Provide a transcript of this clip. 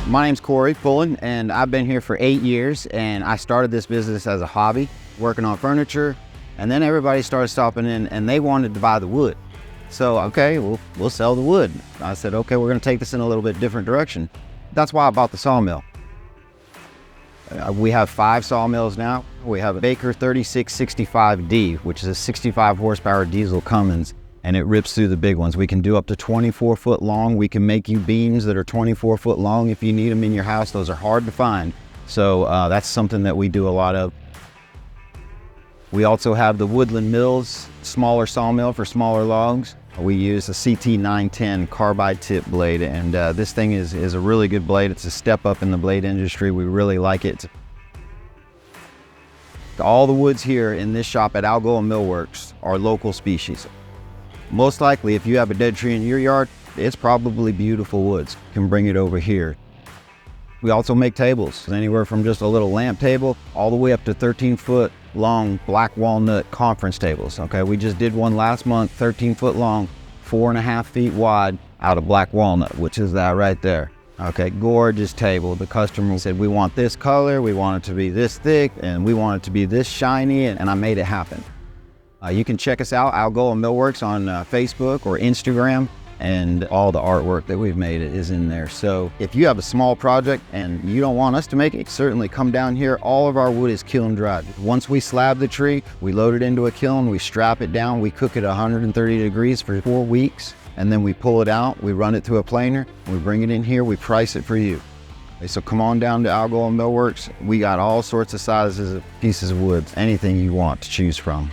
My name's Cory Pullen, and I've been here for 8 years, and I started this business as a hobby, working on furniture, and then everybody started stopping in and they wanted to buy the wood. So, okay, we'll sell the wood. I said, okay, we're gonna take this in a little bit different direction. That's why I bought the sawmill. We have 5 sawmills now. We have a Baker 3665D, which is a 65 horsepower diesel Cummins, and it rips through the big ones. We can do up to 24 foot long. We can make you beams that are 24 foot long if you need them in your house. Those are hard to find. So that's something that we do a lot of. We also have the Woodland Mills, smaller sawmill for smaller logs. We use a CT910 carbide tip blade, and this thing is a really good blade. It's a step up in the blade industry. We really like it. All the woods here in this shop at Algoa Mill Works are local species. Most likely, if you have a dead tree in your yard, it's probably beautiful woods. You can bring it over here. We also make tables, anywhere from just a little lamp table all the way up to 13-foot long black walnut conference tables. Okay, we just did one last month, 13 foot long, 4.5 feet wide, out of black walnut, which is that right there. Okay, gorgeous table. The customer said, we want this color, we want it to be this thick, and we want it to be this shiny, and I made it happen. You can check us out, Algoa Mill Works, on Facebook or Instagram, and all the artwork that we've made is in there. So if you have a small project and you don't want us to make it, certainly come down here. All of our wood is kiln dried. Once we slab the tree, we load it into a kiln, we strap it down, we cook it 130 degrees for 4 weeks, and then we pull it out, we run it through a planer, we bring it in here, we price it for you. So come on down to Algoa Mill Works. We got all sorts of sizes of pieces of wood, anything you want to choose from.